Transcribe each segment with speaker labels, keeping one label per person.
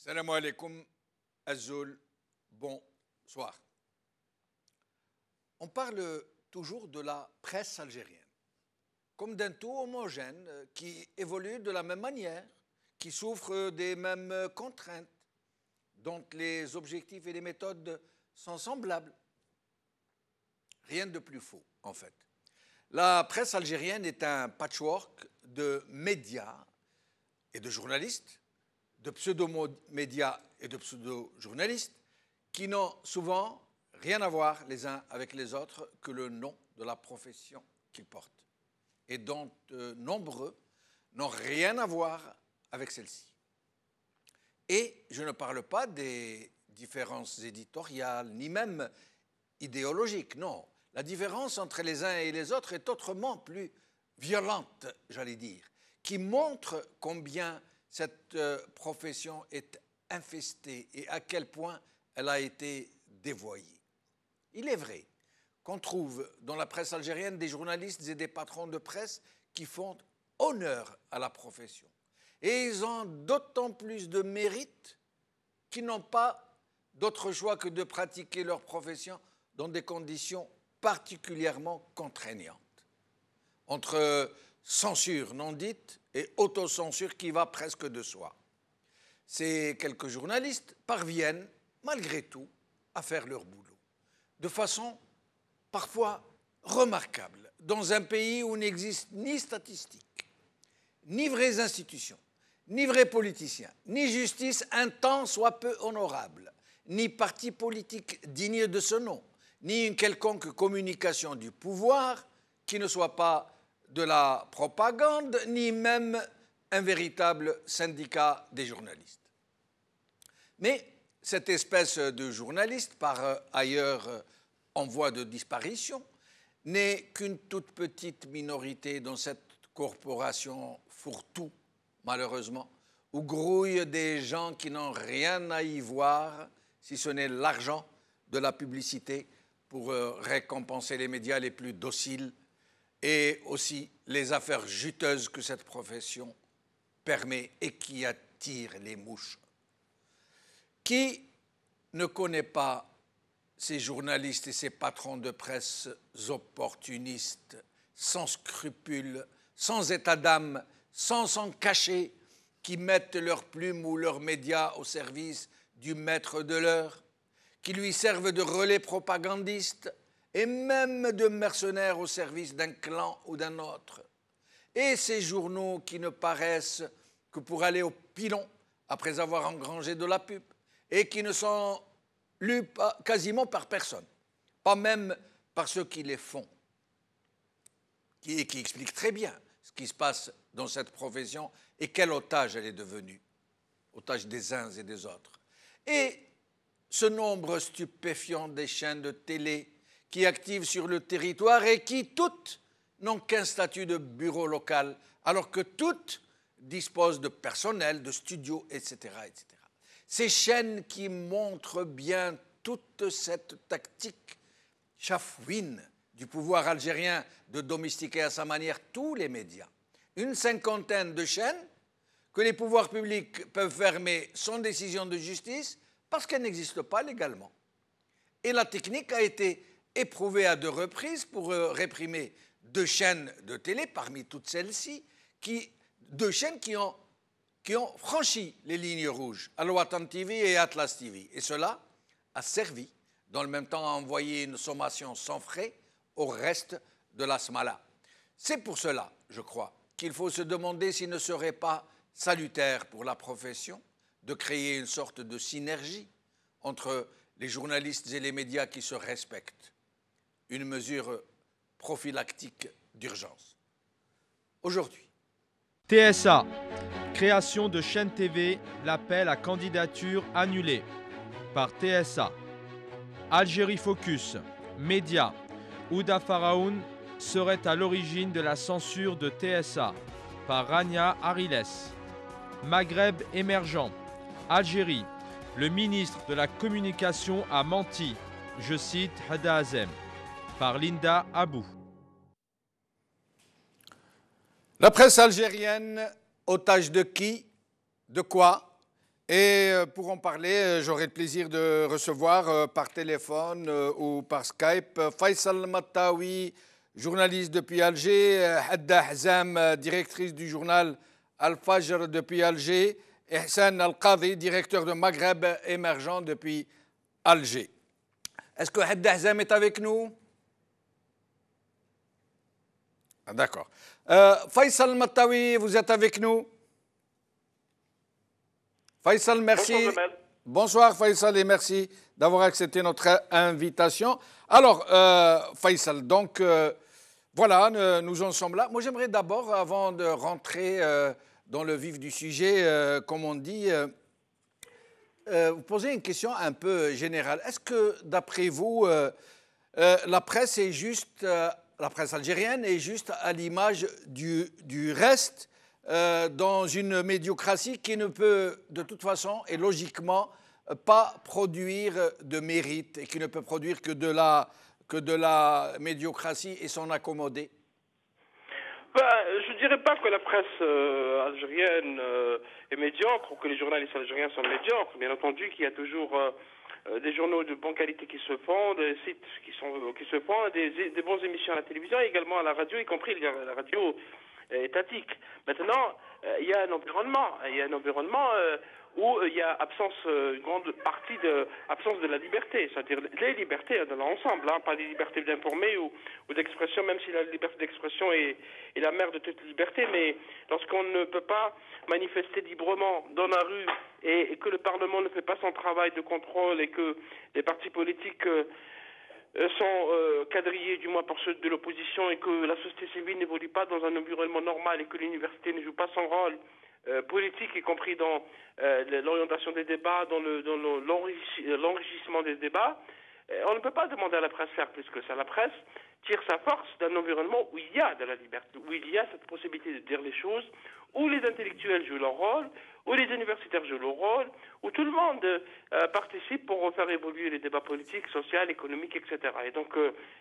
Speaker 1: Salam alaikum, Azul, bonsoir. On parle toujours de la presse algérienne, comme d'un tout homogène qui évolue de la même manière, qui souffre des mêmes contraintes, dont les objectifs et les méthodes sont semblables. Rien de plus faux, en fait. La presse algérienne est un patchwork de médias et de journalistes, de pseudo-médias et de pseudo-journalistes qui n'ont souvent rien à voir les uns avec les autres que le nom de la profession qu'ils portent et dont nombreux n'ont rien à voir avec celle-ci. Et je ne parle pas des différences éditoriales, ni même idéologiques, non. La différence entre les uns et les autres est autrement plus violente, j'allais dire, qui montre combien cette profession est infestée et à quel point elle a été dévoyée. Il est vrai qu'on trouve dans la presse algérienne des journalistes et des patrons de presse qui font honneur à la profession. Et ils ont d'autant plus de mérite qu'ils n'ont pas d'autre choix que de pratiquer leur profession dans des conditions particulièrement contraignantes. Entre censure non dite et autocensure qui va presque de soi. Ces quelques journalistes parviennent, malgré tout, à faire leur boulot, de façon parfois remarquable, dans un pays où n'existe ni statistiques, ni vraies institutions, ni vrais politiciens, ni justice un tant soit peu honorable, ni parti politique digne de ce nom, ni une quelconque communication du pouvoir qui ne soit pas de la propagande, ni même un véritable syndicat des journalistes. Mais cette espèce de journaliste, par ailleurs en voie de disparition, n'est qu'une toute petite minorité dans cette corporation fourre-tout, malheureusement, où grouillent des gens qui n'ont rien à y voir, si ce n'est l'argent de la publicité pour récompenser les médias les plus dociles et aussi les affaires juteuses que cette profession permet et qui attirent les mouches. Qui ne connaît pas ces journalistes et ces patrons de presse opportunistes, sans scrupules, sans état d'âme, sans s'en cacher, qui mettent leur plume ou leurs médias au service du maître de l'heure, qui lui servent de relais propagandistes et même de mercenaires au service d'un clan ou d'un autre. Et ces journaux qui ne paraissent que pour aller au pilon après avoir engrangé de la pub et qui ne sont lus quasiment par personne, pas même par ceux qui les font, et qui expliquent très bien ce qui se passe dans cette profession et quel otage elle est devenue, otage des uns et des autres. Et ce nombre stupéfiant des chaînes de télé qui activent sur le territoire et qui toutes n'ont qu'un statut de bureau local, alors que toutes disposent de personnel, de studios, etc., etc. Ces chaînes qui montrent bien toute cette tactique chafouine du pouvoir algérien de domestiquer à sa manière tous les médias. Une cinquantaine de chaînes que les pouvoirs publics peuvent fermer sans décision de justice parce qu'elles n'existent pas légalement. Et la technique a été éprouvée à 2 reprises pour réprimer 2 chaînes de télé parmi toutes celles-ci, 2 chaînes qui ont franchi les lignes rouges, Al-Watan TV et Atlas TV. Et cela a servi, dans le même temps, à envoyer une sommation sans frais au reste de la Smala. C'est pour cela, je crois, qu'il faut se demander s'il ne serait pas salutaire pour la profession de créer une sorte de synergie entre les journalistes et les médias qui se respectent. Une mesure prophylactique d'urgence. Aujourd'hui.
Speaker 2: TSA, création de chaîne TV, l'appel à candidature annulé par TSA. Algérie Focus, médias, Ouda Faraoun serait à l'origine de la censure de TSA par Rania Ariles. Maghreb émergent, Algérie, le ministre de la Communication a menti, je cite Hada Azem, par Linda Abou.
Speaker 1: La presse algérienne, otage de qui, de quoi Et pour en parler, j'aurai le plaisir de recevoir par téléphone ou par Skype Faisal Mattawi, journaliste depuis Alger, Hadda Hazam, directrice du journal Al-Fajr depuis Alger, et Hassan Al-Qadi, directeur de Maghreb émergent depuis Alger. Est-ce que Hadda Hazam est avec nous? Ah, d'accord. Faisal Mattawi, vous êtes avec nous? Faisal, merci.
Speaker 3: Bonsoir,
Speaker 1: Bonsoir Faisal et merci d'avoir accepté notre invitation. Alors, Faisal, donc voilà, nous en sommes là. Moi, j'aimerais d'abord, avant de rentrer dans le vif du sujet, comme on dit, vous poser une question un peu générale. Est-ce que, d'après vous, la presse est juste, la presse algérienne est juste à l'image du reste dans une médiocratie qui ne peut de toute façon et logiquement pas produire de mérite et qui ne peut produire que de la médiocratie et s'en accommoder?
Speaker 3: Je ne dirais pas que la presse algérienne est médiocre ou que les journalistes algériens sont médiocres. Bien entendu qu'il y a toujours des journaux de bonne qualité qui se font, des sites qui se font, des bonnes émissions à la télévision et également à la radio, y compris la radio étatique. Maintenant, il y a un environnement. Où il y a une grande partie absence de la liberté, c'est-à-dire les libertés dans l'ensemble, pas les libertés d'informer ou d'expression, même si la liberté d'expression est la mère de toute liberté, mais lorsqu'on ne peut pas manifester librement dans la rue et que le Parlement ne fait pas son travail de contrôle et que les partis politiques sont quadrillés du moins par ceux de l'opposition et que la société civile n'évolue pas dans un environnement normal et que l'université ne joue pas son rôle politique, y compris dans l'orientation des débats, dans l'enrichissement des débats, on ne peut pas demander à la presse faire plus que ça. La presse tire sa force d'un environnement où il y a de la liberté, où il y a cette possibilité de dire les choses, où les intellectuels jouent leur rôle, où les universitaires jouent leur rôle, où tout le monde participe pour faire évoluer les débats politiques, sociaux, économiques, etc. Et donc,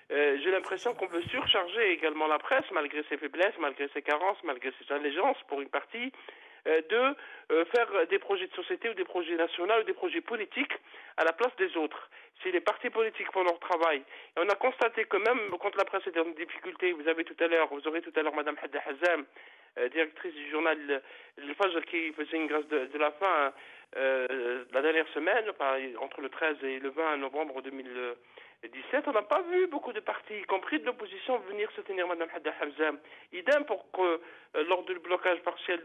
Speaker 3: j'ai l'impression qu'on veut surcharger également la presse, malgré ses faiblesses, malgré ses carences, malgré ses allégeances, pour une partie, de faire des projets de société ou des projets nationaux ou des projets politiques à la place des autres. Si les partis politiques font leur travail, et on a constaté que même quand la presse est en difficulté, vous aurez tout à l'heure Mme Hadda Hazam, directrice du journal Le Fajr, qui faisait une grâce de la fin la dernière semaine, entre le 13 et le 20 novembre 2017, on n'a pas vu beaucoup de partis, y compris de l'opposition, venir soutenir Mme Hadda Hazam. Idem pour que, lors du blocage partiel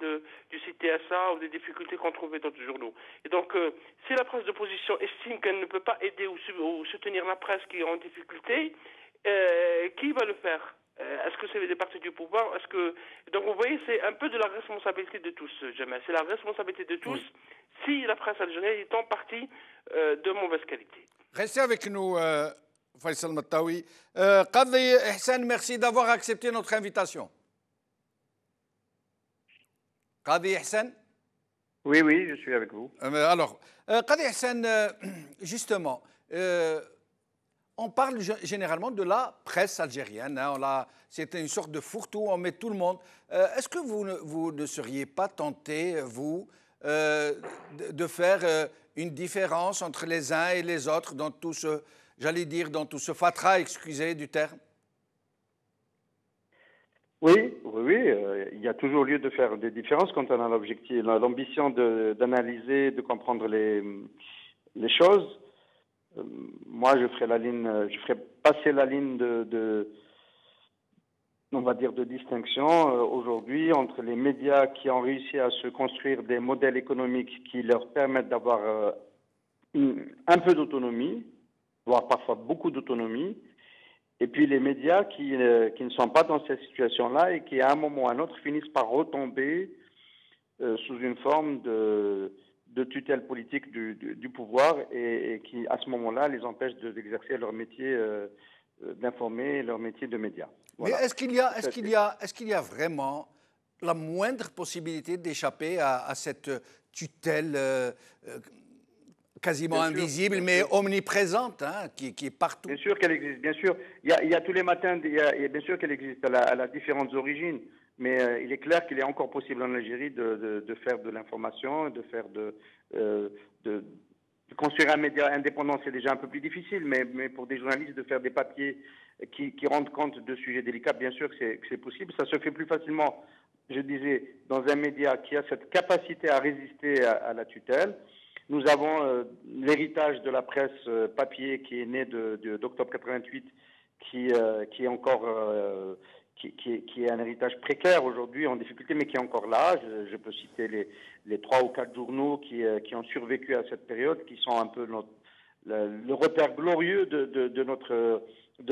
Speaker 3: du site TSA ou des difficultés qu'on trouvait dans d'autres journaux. Et donc, si la presse d'opposition estime qu'elle ne peut pas aider ou soutenir la presse qui est en difficulté, qui va le faire? Est-ce que c'est des partis du pouvoir? Donc vous voyez, c'est un peu de la responsabilité de tous, Jamal. C'est la responsabilité de tous si la presse algérienne est en partie de mauvaise qualité.
Speaker 1: Restez avec nous, Faisal Mattawi. Qadi Hassan, merci d'avoir accepté notre invitation. Qadi Hassan?
Speaker 4: Oui, je suis avec vous.
Speaker 1: Alors, Qadi Hassan, justement, on parle généralement de la presse algérienne. C'est une sorte de fourre-tout, on met tout le monde. Est-ce que vous ne seriez pas tenté, vous, de faire une différence entre les uns et les autres dans tout ce, dans tout ce fatras, excusez du terme?
Speaker 4: Oui, il y a toujours lieu de faire des différences quand on a l'ambition d'analyser, de comprendre les choses. Moi, je ferai passer la ligne on va dire, de distinction aujourd'hui entre les médias qui ont réussi à se construire des modèles économiques qui leur permettent d'avoir un peu d'autonomie, voire parfois beaucoup d'autonomie, et puis les médias qui ne sont pas dans cette situation-là et qui, à un moment ou à un autre, finissent par retomber sous une forme de tutelle politique du pouvoir et qui, à ce moment-là, les empêche d'exercer leur métier d'informer, leur métier de média. Voilà.
Speaker 1: Mais est-ce qu'il y a vraiment la moindre possibilité d'échapper à cette tutelle quasiment bien invisible, sûr, mais omniprésente, qui est partout?
Speaker 4: Bien sûr qu'elle existe, bien sûr. Il y a tous les matins, bien sûr qu'elle existe, elle a différentes origines. Mais il est clair qu'il est encore possible en Algérie de faire de l'information, de construire un média indépendant. C'est déjà un peu plus difficile, mais pour des journalistes de faire des papiers qui rendent compte de sujets délicats, bien sûr que c'est possible. Ça se fait plus facilement, je disais, dans un média qui a cette capacité à résister à la tutelle. Nous avons l'héritage de la presse papier qui est né d'octobre 88, qui est encore qui est un héritage précaire aujourd'hui en difficulté, mais qui est encore là. Je peux citer les 3 ou 4 journaux qui ont survécu à cette période, qui sont un peu le repère glorieux de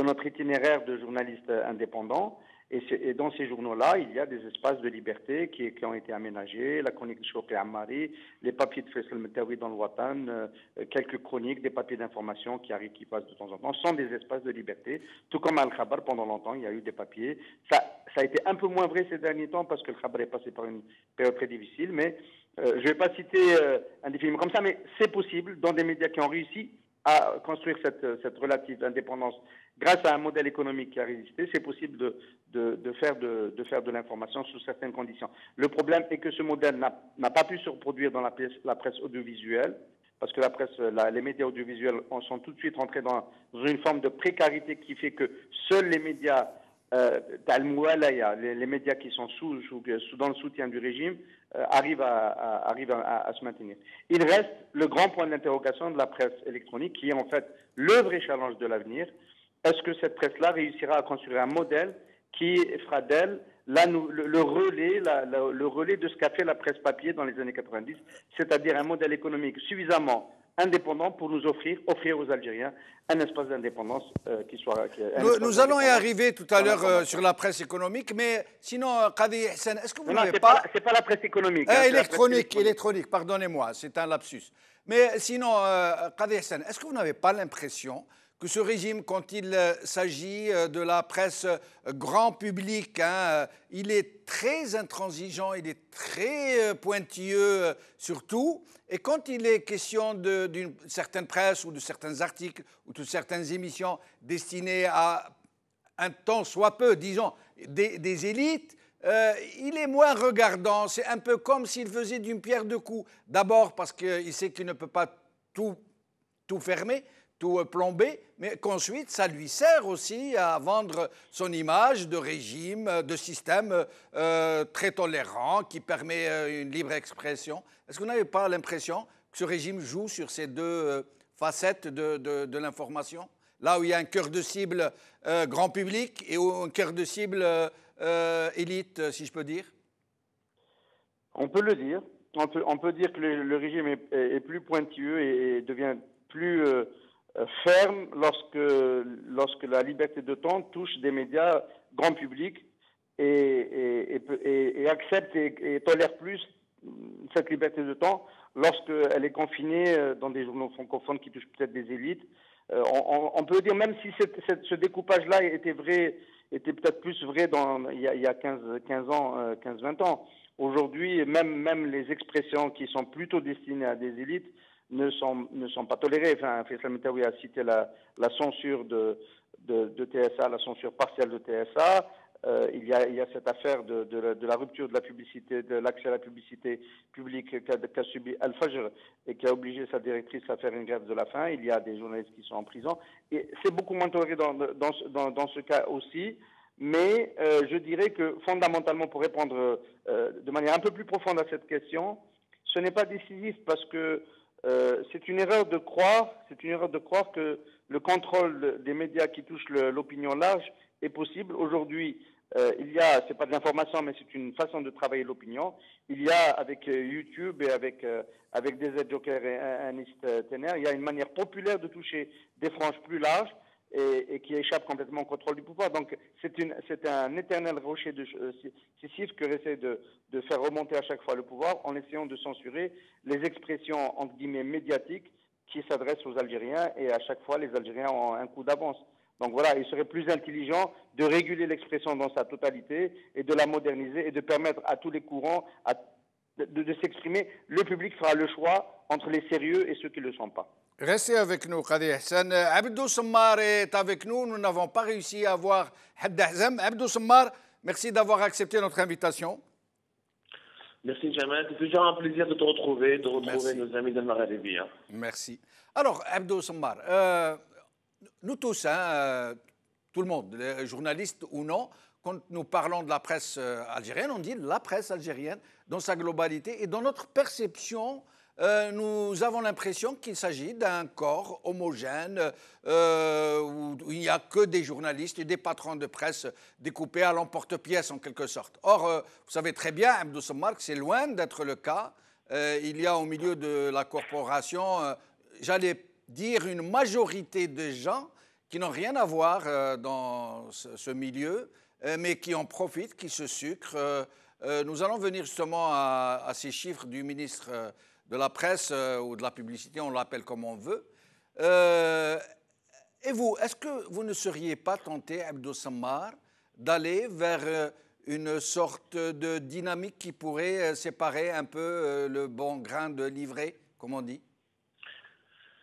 Speaker 4: notre itinéraire de journalistes indépendants. Et dans ces journaux-là, il y a des espaces de liberté qui ont été aménagés, la chronique de Chouki Ammari, les papiers de Faisal Metaoui dans le Watan, quelques chroniques, des papiers d'information qui arrivent, qui passent de temps en temps, sont des espaces de liberté. Tout comme Al-Khabar, pendant longtemps, il y a eu des papiers. Ça a été un peu moins vrai ces derniers temps parce que le Khabar est passé par une période très difficile, mais je ne vais pas citer un défilé comme ça, mais c'est possible dans des médias qui ont réussi à construire cette relative indépendance grâce à un modèle économique qui a résisté. C'est possible de faire de l'information sous certaines conditions. Le problème est que ce modèle n'a pas pu se reproduire dans la presse audiovisuelle, parce que les médias audiovisuels sont tout de suite rentrés dans une forme de précarité qui fait que seuls les médias les médias qui sont dans le soutien du régime arrivent à se maintenir. Il reste le grand point d'interrogation de la presse électronique qui est en fait le vrai challenge de l'avenir. Est-ce que cette presse-là réussira à construire un modèle qui fera d'elle le relais de ce qu'a fait la presse papier dans les années 90, c'est-à-dire un modèle économique suffisamment indépendant pour nous offrir aux Algériens un espace d'indépendance qui soit...
Speaker 1: Nous allons y arriver tout à l'heure sur la presse économique, mais sinon, Qadi Hssen, est-ce que vous n'avez pas...
Speaker 4: C'est pas la presse économique.
Speaker 1: Électronique, pardonnez-moi, c'est un lapsus. Mais sinon, Qadi Hssen, est-ce que vous n'avez pas l'impression que ce régime, quand il s'agit de la presse grand public, il est très intransigeant, il est très pointilleux sur tout. Et quand il est question d'une certaine presse ou de certains articles ou de certaines émissions destinées à un tant soit peu, disons, des élites, il est moins regardant. C'est un peu comme s'il faisait d'une pierre deux coups. D'abord parce qu'il sait qu'il ne peut pas tout fermer, tout plomber, mais qu'ensuite, ça lui sert aussi à vendre son image de régime, de système très tolérant, qui permet une libre expression. Est-ce que vous n'avez pas l'impression que ce régime joue sur ces deux facettes de l'information, là où il y a un cœur de cible grand public et un cœur de cible élite, si je peux dire?
Speaker 4: On peut le dire. On peut dire que le régime est plus pointilleux et devient plus... ferme lorsque la liberté de ton touche des médias grand public et accepte et tolère plus cette liberté de ton lorsqu'elle est confinée dans des journaux francophones qui touchent peut-être des élites. On peut dire, même si ce découpage-là était peut-être plus vrai il y a 15-20 ans. Aujourd'hui, même les expressions qui sont plutôt destinées à des élites ne sont pas tolérés. Enfin, Faisal Metaoui a cité la censure de TSA, la censure partielle de TSA. Il y a cette affaire de la rupture de la publicité, de l'accès à la publicité publique qu'a subi Al-Fajr et qui a obligé sa directrice à faire une grève de la faim. Il y a des journalistes qui sont en prison. Et c'est beaucoup moins toléré dans ce cas aussi. Mais je dirais que fondamentalement, pour répondre de manière un peu plus profonde à cette question, ce n'est pas décisif parce que c'est une erreur de croire que le contrôle des médias qui touchent l'opinion large est possible. Aujourd'hui, c'est pas de l'information, mais c'est une façon de travailler l'opinion. Il y a avec YouTube et avec des aides-jokers et Anis Tener, il y a une manière populaire de toucher des franges plus larges et qui échappe complètement au contrôle du pouvoir. Donc c'est un éternel rocher de Sisyphe que essaie de faire remonter à chaque fois le pouvoir en essayant de censurer les expressions entre guillemets médiatiques qui s'adressent aux Algériens, et à chaque fois les Algériens ont un coup d'avance. Donc voilà, il serait plus intelligent de réguler l'expression dans sa totalité et de la moderniser et de permettre à tous les courants de s'exprimer. Le public fera le choix entre les sérieux et ceux qui ne le sont pas.
Speaker 1: Restez avec nous, Qadi Hssen. Abdou Semmar est avec nous. Nous n'avons pas réussi à voir Hadda Hazem. Abdou Semmar, Merci d'avoir accepté notre invitation.
Speaker 5: Merci, Jamal. C'est toujours un plaisir de te retrouver, de retrouver
Speaker 1: Merci.
Speaker 5: nos amis de Maghrébi.
Speaker 1: Merci. Alors, Abdou Sammar, nous tous, tout le monde, les journalistes ou non, quand nous parlons de la presse algérienne, on dit la presse algérienne dans sa globalité. Et dans notre perception, nous avons l'impression qu'il s'agit d'un corps homogène où il n'y a que des journalistes et des patrons de presse découpés à l'emporte-pièce en quelque sorte. Or, vous savez très bien, Abdou Sammar, que c'est loin d'être le cas. Il y a au milieu de la corporation, j'allais dire, une majorité de gens qui n'ont rien à voir dans ce milieu, mais qui en profitent, qui se sucrent. Nous allons venir justement à ces chiffres du ministre de la presse ou de la publicité, on l'appelle comme on veut. Et vous, est-ce que vous ne seriez pas tenté, Abdou Sammar, d'aller vers une sorte de dynamique qui pourrait séparer un peu le bon grain de l'ivraie, comme on dit?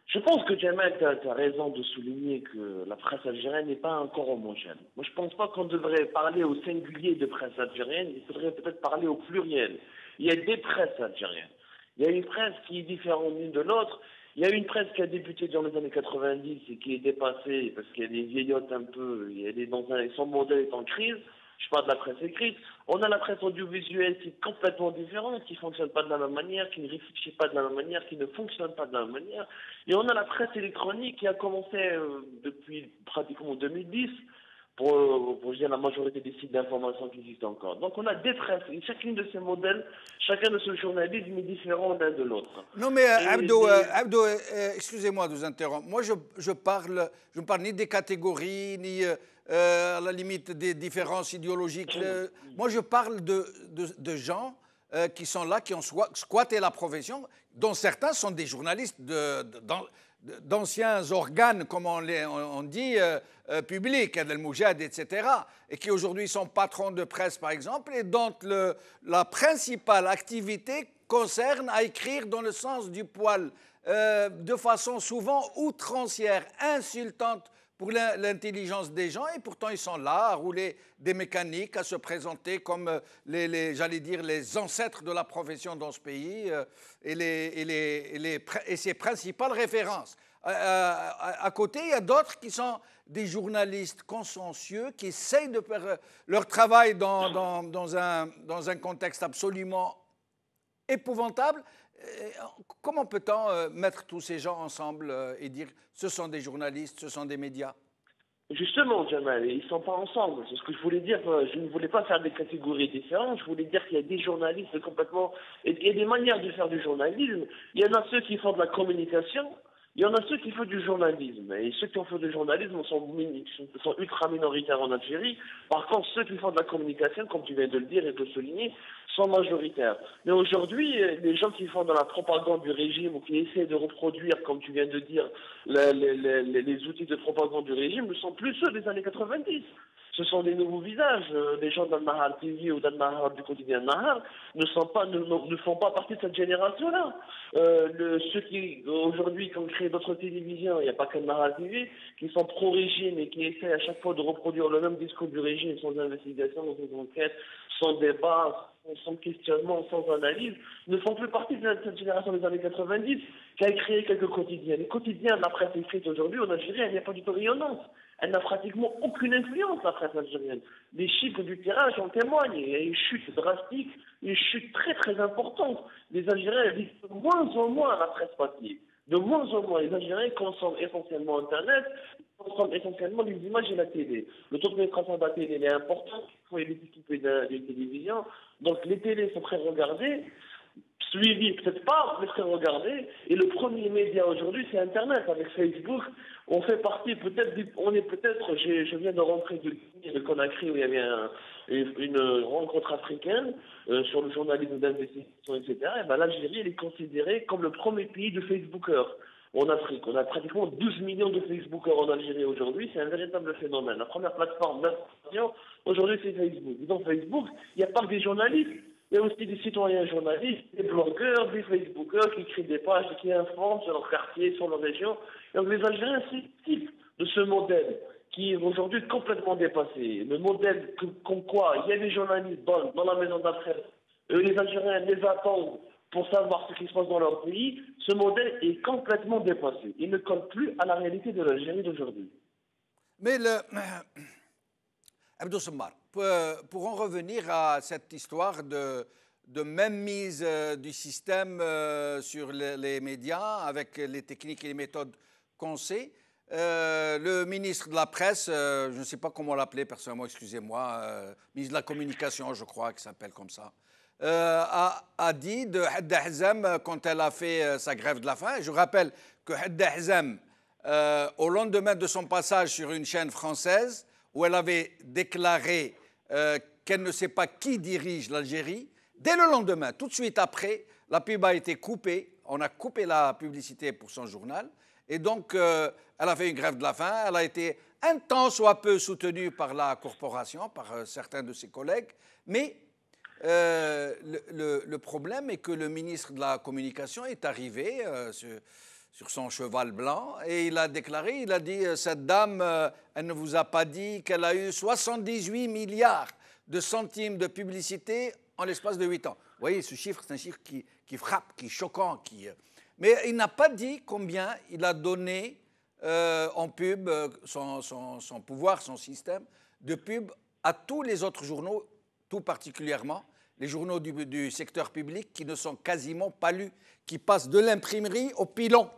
Speaker 5: Je pense que Jamal, tu as raison de souligner que la presse algérienne n'est pas encore homogène. Moi, je ne pense pas qu'on devrait parler au singulier de presse algérienne, il faudrait peut-être parler au pluriel. Il y a des presses algériennes. Il y a une presse qui est différente l'une de l'autre. Il y a une presse qui a débuté dans les années 90 et qui est dépassée parce qu'elle est vieillotte un peu, son modèle est en crise. Je parle de la presse écrite. On a la presse audiovisuelle qui est complètement différente, qui ne fonctionne pas de la même manière, qui ne réfléchit pas de la même manière, qui ne fonctionne pas de la même manière. Et on a la presse électronique qui a commencé depuis pratiquement 2010 pour dire la majorité des sites d'information qui existent encore. Donc on a des presses, et chacune de ces modèles, chacun de ce journalisme est différent l'un de l'autre.
Speaker 1: Non mais Abdou, excusez-moi de vous interrompre. Moi je ne parle ni des catégories, ni à la limite des différences idéologiques. Moi je parle de gens qui sont là, qui ont squatté la profession, dont certains sont des journalistes d'anciens organes, comme on dit, publics, El Moujad, etc., et qui aujourd'hui sont patrons de presse, par exemple, et dont la principale activité concerne à écrire dans le sens du poil, de façon souvent outrancière, insultante pour l'intelligence des gens, et pourtant ils sont là à rouler des mécaniques, à se présenter comme j'allais dire, les ancêtres de la profession dans ce pays et ses principales références. À côté, il y a d'autres qui sont des journalistes consciencieux qui essayent de faire leur travail dans un contexte absolument épouvantable. Comment peut-on mettre tous ces gens ensemble et dire ce sont des journalistes, ce sont des médias?
Speaker 5: Justement, Jamal, ils ne sont pas ensemble. C'est ce que je voulais dire. Je ne voulais pas faire des catégories différentes. Je voulais dire qu'il y a des journalistes complètement... Il y a des manières de faire du journalisme. Il y en a ceux qui font de la communication. Il y en a ceux qui font du journalisme. Et ceux qui ont fait du journalisme sont ultra minoritaires en Algérie. Par contre, ceux qui font de la communication, comme tu viens de le dire et de le souligner, sont majoritaires. Mais aujourd'hui, les gens qui font de la propagande du régime ou qui essaient de reproduire, comme tu viens de dire, les outils de propagande du régime ne sont plus ceux des années 90. Ce sont des nouveaux visages. Les gens d'Al-Nahar TV ou d'Al-Nahar du quotidien Nahar ne font pas partie de cette génération-là. Ceux qui, aujourd'hui, qui ont créé d'autres télévisions, il n'y a pas que Nahar TV, qui sont pro-régime et qui essaient à chaque fois de reproduire le même discours du régime sans investigation, sans enquête, sans débat, sans questionnement, sans analyse, ne font plus partie de cette génération des années 90 qui a créé quelques quotidiens. Les quotidiens de la presse écrite aujourd'hui en Algérie, elle n'est pas du tout rayonnante. Elle n'a pratiquement aucune influence, la presse algérienne. Les chiffres du tirage en témoignent. Il y a une chute drastique, une chute très très importante. Les Algériens lisent de moins en moins la presse papier. De moins en moins. Les Algériens consomment essentiellement Internet, consomment essentiellement les images et la télé. Le taux de pénétration de la télé est important. Il faut les équiper des télévisions. Donc les télés sont très regardées. Suivi, peut-être pas, mais très regardé. Et le premier média aujourd'hui, c'est Internet, avec Facebook. On fait partie, je viens de rentrer de Conakry où il y avait une rencontre africaine sur le journalisme d'investigation, etc. Et ben, l'Algérie, elle est considérée comme le premier pays de Facebookers en Afrique. On a pratiquement 12 millions de Facebookers en Algérie aujourd'hui. C'est un véritable phénomène. La première plateforme d'information, aujourd'hui, c'est Facebook. Et dans Facebook, il n'y a pas que des journalistes. Il y a aussi des citoyens journalistes, des blogueurs, des Facebookers qui créent des pages, qui informent sur leur quartier, sur leur région. Donc les Algériens s'équipent de ce modèle qui est aujourd'hui complètement dépassé. Le modèle comme quoi il y a des journalistes dans la maison de la presse, les Algériens les attendent pour savoir ce qui se passe dans leur pays, ce modèle est complètement dépassé. Il ne colle plus à la réalité de l'Algérie d'aujourd'hui.
Speaker 1: Mais Abdou Semmar, pour en revenir à cette histoire de même mise du système sur les médias avec les techniques et les méthodes qu'on sait, le ministre de la Presse, je ne sais pas comment l'appeler personnellement, excusez-moi, ministre de la Communication, je crois qu'il s'appelle comme ça, a dit de Hedda Hazem quand elle a fait sa grève de la faim. Je rappelle que Hedda Hazem, au lendemain de son passage sur une chaîne française, où elle avait déclaré qu'elle ne sait pas qui dirige l'Algérie, dès le lendemain, tout de suite après, la pub a été coupée. On a coupé la publicité pour son journal. Et donc, elle a fait une grève de la faim. Elle a été un temps soit peu soutenue par la corporation, par certains de ses collègues. Mais le problème est que le ministre de la Communication est arrivé sur son cheval blanc et il a déclaré, il a dit, cette dame, elle ne vous a pas dit qu'elle a eu 78 milliards de centimes de publicité en l'espace de 8 ans. Vous voyez, ce chiffre, c'est un chiffre qui frappe, qui est choquant. Mais il n'a pas dit combien il a donné en pub, son pouvoir, son système de pub à tous les autres journaux, tout particulièrement les journaux du secteur public qui ne sont quasiment pas lus, qui passent de l'imprimerie au pilon.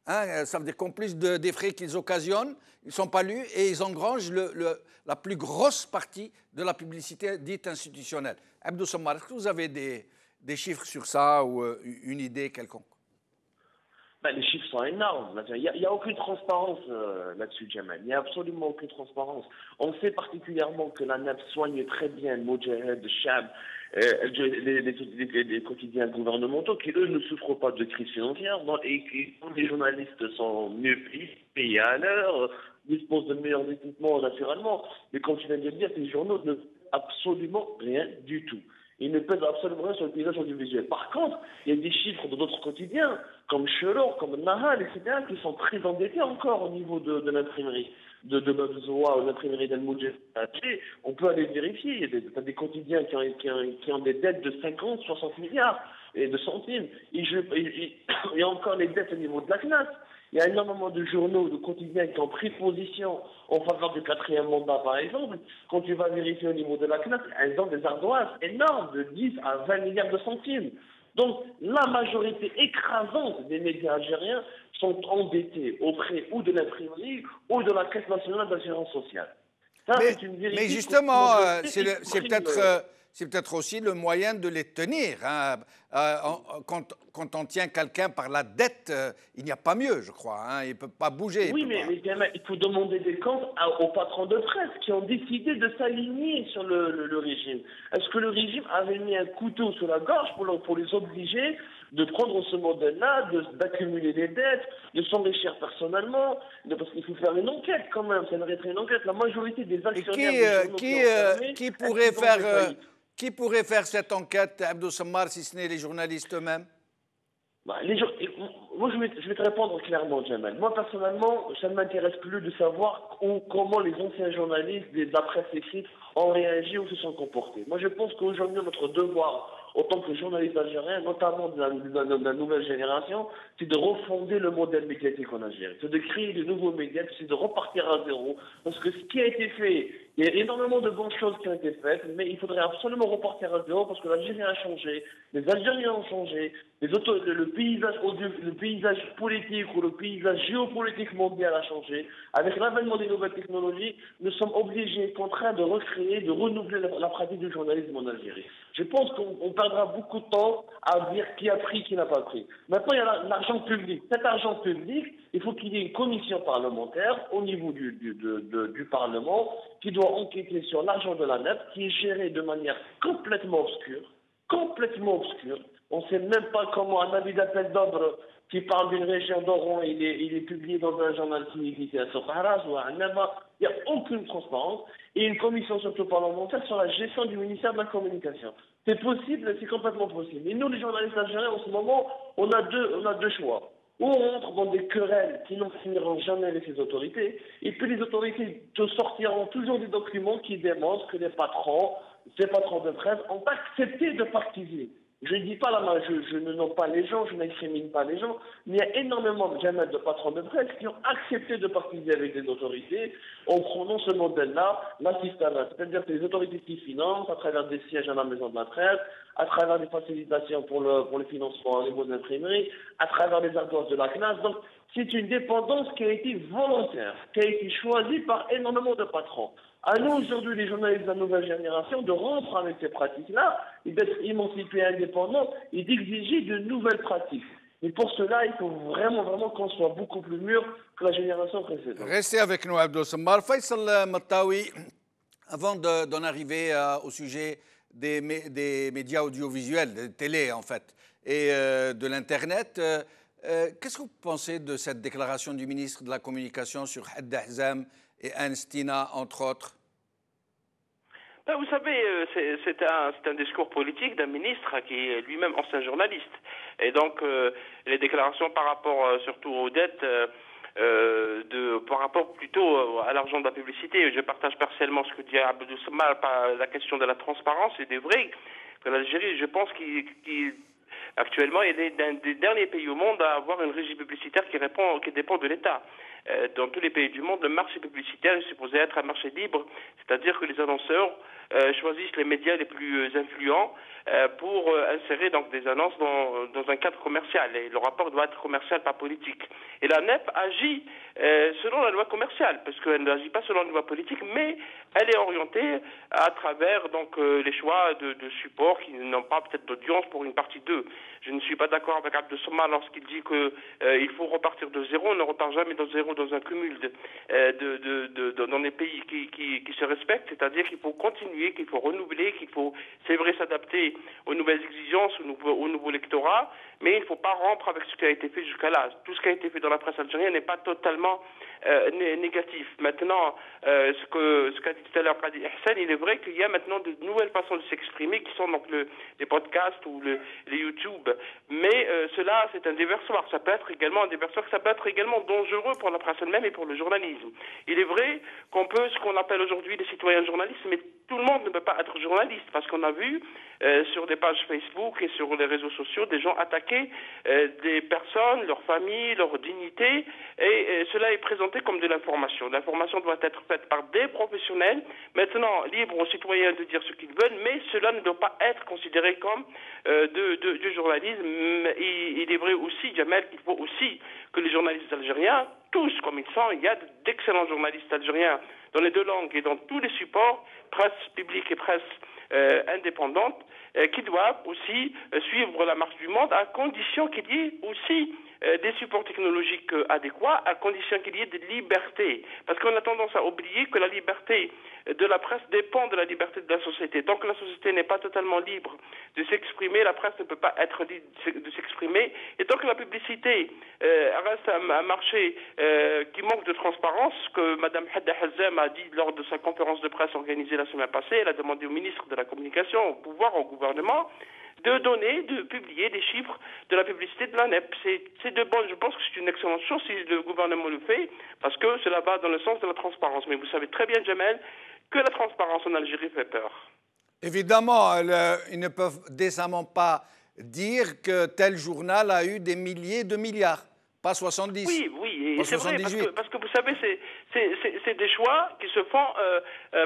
Speaker 1: Hein, ça veut dire qu'en plus des frais qu'ils occasionnent, ils ne sont pas lus et ils engrangent la plus grosse partie de la publicité dite institutionnelle. Abdou Semmar, est-ce que vous avez des chiffres sur ça ou une idée quelconque?
Speaker 5: Les chiffres sont énormes. Il n'y a aucune transparence là-dessus, Jamal. Il n'y a absolument aucune transparence. On sait particulièrement que la NAP soigne très bien le Moudjahid, le Chab, les quotidiens gouvernementaux qui, eux, ne souffrent pas de crise financière et dont les journalistes sont mieux payés à l'heure, disposent de meilleurs équipements naturellement. Mais comme tu viens de le dire, ces journaux ne font absolument rien du tout. Ils ne pèsent absolument rien sur le paysage audiovisuel. Par contre, il y a des chiffres de d'autres quotidiens, comme Chelor, comme Nahal, etc., qui sont très endettés encore au niveau de l'imprimerie de Babzoua ou l'imprimerie d'Al Moudjahid. On peut aller vérifier. Il y a des quotidiens qui ont des dettes de 50, 60 milliards et de centimes. Il y a encore les dettes au niveau de la classe. Il y a énormément de journaux, de quotidiens qui ont pris position en faveur du 4e mandat, par exemple. Quand tu vas vérifier au niveau de la classe, elles ont des ardoises énormes de 10 à 20 milliards de centimes. Donc, la majorité écrasante des médias algériens sont endettés auprès ou de l'imprimerie ou de la Caisse nationale d'assurance sociale.
Speaker 1: Mais justement, c'est peut-être aussi le moyen de les tenir. Hein. Quand on tient quelqu'un par la dette, il n'y a pas mieux, je crois. Hein. Il ne peut pas bouger.
Speaker 5: Oui, mais il faut demander des comptes aux patrons de presse qui ont décidé de s'aligner sur le régime. Est-ce que le régime avait mis un couteau sur la gorge pour les obliger de prendre ce modèle-là, d'accumuler des dettes, de s'enrichir personnellement, parce qu'il faut faire une enquête quand même, ça mériterait une enquête. La majorité des actionnaires...
Speaker 1: Qui pourrait faire cette enquête, Abdou Semmar, si ce n'est les journalistes eux-mêmes?
Speaker 5: Moi, je vais te répondre clairement, Jamal. Moi, personnellement, ça ne m'intéresse plus de savoir comment les anciens journalistes de la presse écrite ont réagi ou se sont comportés. Moi, je pense qu'aujourd'hui, notre devoir, en tant que journaliste algérien, notamment de la nouvelle génération, c'est de refonder le modèle médiatique en Algérie. C'est de créer de nouveaux médias, c'est de repartir à zéro. Parce que ce qui a été fait, il y a énormément de bonnes choses qui ont été faites, mais il faudrait absolument repartir à zéro parce que l'Algérie a changé, les Algériens ont changé, le paysage politique ou le paysage géopolitique mondial a changé. Avec l'avènement des nouvelles technologies, nous sommes obligés, contraints de recréer, de renouveler la pratique du journalisme en Algérie. Je pense qu'on perdra beaucoup de temps à dire qui a pris, qui n'a pas pris. Maintenant, il y a l'argent public. Cet argent public, il faut qu'il y ait une commission parlementaire au niveau du Parlement qui doit enquêter sur l'argent de la NEP qui est géré de manière complètement obscure. On ne sait même pas comment un avis d'appel d'ordre qui parle d'une région d'Oran, il est publié dans un journal qui est à Sofaras ou à Annaba. Il n'y a aucune transparence. Et une commission surtout parlementaire sur la gestion du ministère de la Communication. C'est possible, c'est complètement possible. Et nous, les journalistes algériens, en ce moment, on a deux choix. où on entre dans des querelles qui n'en finiront jamais avec les autorités, et puis les autorités te sortiront toujours des documents qui démontrent que les patrons de presse ont accepté de partiser. Je ne dis pas là, je ne nomme pas les gens, je n'incrimine pas les gens, mais il y a énormément de patrons de presse qui ont accepté de partiser avec les autorités en prenant ce modèle-là, l'assistanat, c'est-à-dire que les autorités qui financent à travers des sièges à la maison de la presse, à travers des facilitations pour le financement au niveau de l'imprimerie, à travers les ardoises de la classe. Donc, c'est une dépendance qui a été volontaire, qui a été choisie par énormément de patrons. À nous, aujourd'hui, les journalistes de la nouvelle génération, de rompre avec ces pratiques-là, et d'être émancipés, indépendants, et d'exiger de nouvelles pratiques. Et pour cela, il faut vraiment, vraiment qu'on soit beaucoup plus mûr que la génération précédente.
Speaker 1: Restez avec nous, Abdel Sammar. Faisal Mattawi, avant d'en arriver au sujet des médias audiovisuels, de télé en fait, et de l'Internet, qu'est-ce que vous pensez de cette déclaration du ministre de la Communication sur Hadda Hazam et Anne Stina, entre autres?
Speaker 3: Ben, vous savez, c'est un discours politique d'un ministre qui est lui-même ancien journaliste. Et donc, les déclarations par rapport surtout aux dettes, par rapport plutôt à l'argent de la publicité, je partage partiellement ce que dit Abdel Sammar par la question de la transparence. Il est vrai que l'Algérie, je pense actuellement, il est l'un des derniers pays au monde à avoir une régie publicitaire qui dépend de l'État. Dans tous les pays du monde, le marché publicitaire est supposé être un marché libre, c'est-à-dire que les annonceurs choisissent les médias les plus influents pour insérer donc des annonces dans un cadre commercial. Et le rapport doit être commercial, pas politique. Et la NEP agit selon la loi commerciale, parce qu'elle n'agit pas selon la loi politique, mais elle est orientée à travers donc les choix de supports qui n'ont pas peut-être d'audience pour une partie d'eux. Je ne suis pas d'accord avec Abdel Sammar lorsqu'il dit qu'il faut repartir de zéro. On ne repart jamais de zéro dans un cumul dans des pays qui se respectent, c'est-à-dire qu'il faut continuer, qu'il faut renouveler, qu'il faut, c'est vrai, s'adapter aux nouvelles exigences, au nouveau lectorat, mais il ne faut pas rompre avec ce qui a été fait jusqu'à là. Tout ce qui a été fait dans la presse algérienne n'est pas totalement négatif. Maintenant, ce qu'a dit tout à l'heure Qadi Ihsan, il est vrai qu'il y a maintenant de nouvelles façons de s'exprimer qui sont donc les podcasts ou les YouTube. Mais cela, c'est un déversoir. Ça peut être également un déversoir, ça peut être également dangereux pour la presse elle-même et pour le journalisme. Il est vrai qu'on peut, ce qu'on appelle aujourd'hui des citoyens journalistes, mais tout le monde ne peut pas être journaliste, parce qu'on a vu sur des pages Facebook et sur les réseaux sociaux des gens attaquer des personnes, leur famille, leur dignité, et cela est présenté comme de l'information. L'information doit être faite par des professionnels, maintenant libres aux citoyens de dire ce qu'ils veulent, mais cela ne doit pas être considéré comme du journalisme. Il est vrai aussi, Jamel, qu'il faut aussi que les journalistes algériens, tous comme ils sont, il y a d'excellents journalistes algériens dans les deux langues et dans tous les supports, presse publique et presse indépendante, qui doivent aussi suivre la marche du monde à condition qu'il y ait aussi des supports technologiques adéquats, à condition qu'il y ait des libertés. Parce qu'on a tendance à oublier que la liberté de la presse dépend de la liberté de la société. Tant que la société n'est pas totalement libre de s'exprimer, la presse ne peut pas être libre de s'exprimer. Et tant que la publicité reste un marché qui manque de transparence, que Mme Hadda Hazam a dit lors de sa conférence de presse organisée la semaine passée, elle a demandé au ministre de la Communication, au pouvoir, au gouvernement, de publier des chiffres de la publicité de la NEP. C'est de bon, je pense que c'est une excellente chose si le gouvernement le fait, parce que cela va dans le sens de la transparence. Mais vous savez très bien, Jamel, que la transparence en Algérie fait peur.
Speaker 1: Évidemment, ils ne peuvent décemment pas dire que tel journal a eu des milliers de milliards, pas 70.
Speaker 3: Oui, et c'est vrai, parce que vous savez, c'est des choix qui se font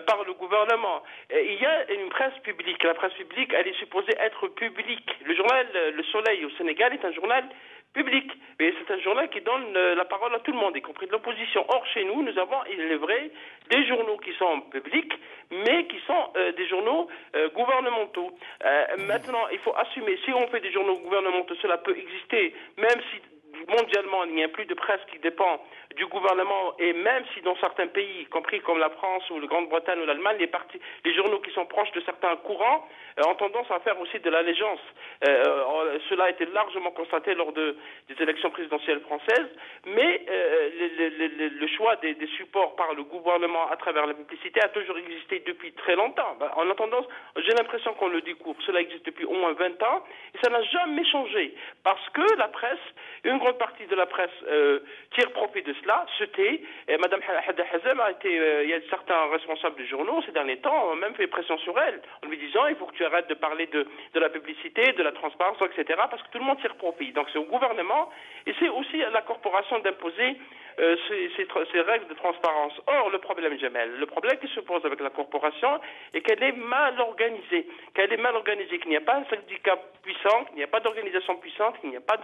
Speaker 3: par le gouvernement. Il y a une presse publique. La presse publique, elle est supposée être publique. Le journal Le Soleil au Sénégal est un journal public. Mais c'est un journal qui donne la parole à tout le monde, y compris de l'opposition. Or, chez nous, nous avons, il est vrai, des journaux qui sont publics, mais qui sont des journaux gouvernementaux. Maintenant, il faut assumer, si on fait des journaux gouvernementaux, cela peut exister, même si mondialement, il n'y a plus de presse qui dépend du gouvernement, et même si dans certains pays, y compris comme la France ou la Grande-Bretagne ou l'Allemagne, les journaux qui sont proches de certains courants ont tendance à faire aussi de l'allégeance. Cela a été largement constaté lors des élections présidentielles françaises, mais le choix des supports par le gouvernement à travers la publicité a toujours existé depuis très longtemps. En attendant, j'ai l'impression qu'on le découvre. Cela existe depuis au moins 20 ans, et ça n'a jamais changé, parce que la presse, une grande grande partie de la presse tire profit de cela, se tait. Et Mme Hada Hazem a été, il y a certains responsables de journaux ces derniers temps ont même fait pression sur elle en lui disant il faut que tu arrêtes de parler de la publicité, de la transparence, etc. parce que tout le monde tire profit. Donc c'est au gouvernement et c'est aussi à la corporation d'imposer ces règles de transparence. Or, le problème, Jamel, le problème qui se pose avec la corporation est qu'elle est mal organisée. Qu'il n'y a pas un syndicat puissant, qu'il n'y a pas d'organisation puissante, qu'il n'y a pas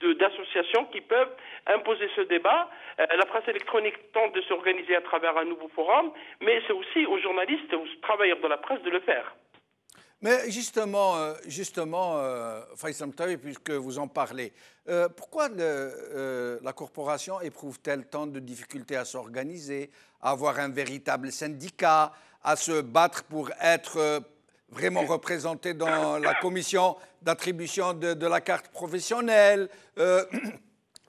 Speaker 3: d'associations qui peuvent imposer ce débat. La presse électronique tente de s'organiser à travers un nouveau forum, mais c'est aussi aux journalistes, aux travailleurs de la presse de le faire.
Speaker 1: Mais justement, Faisal Mtawi, puisque vous en parlez, pourquoi la corporation éprouve-t-elle tant de difficultés à s'organiser, à avoir un véritable syndicat, à se battre pour être vraiment représenté dans la commission d'attribution de la carte professionnelle?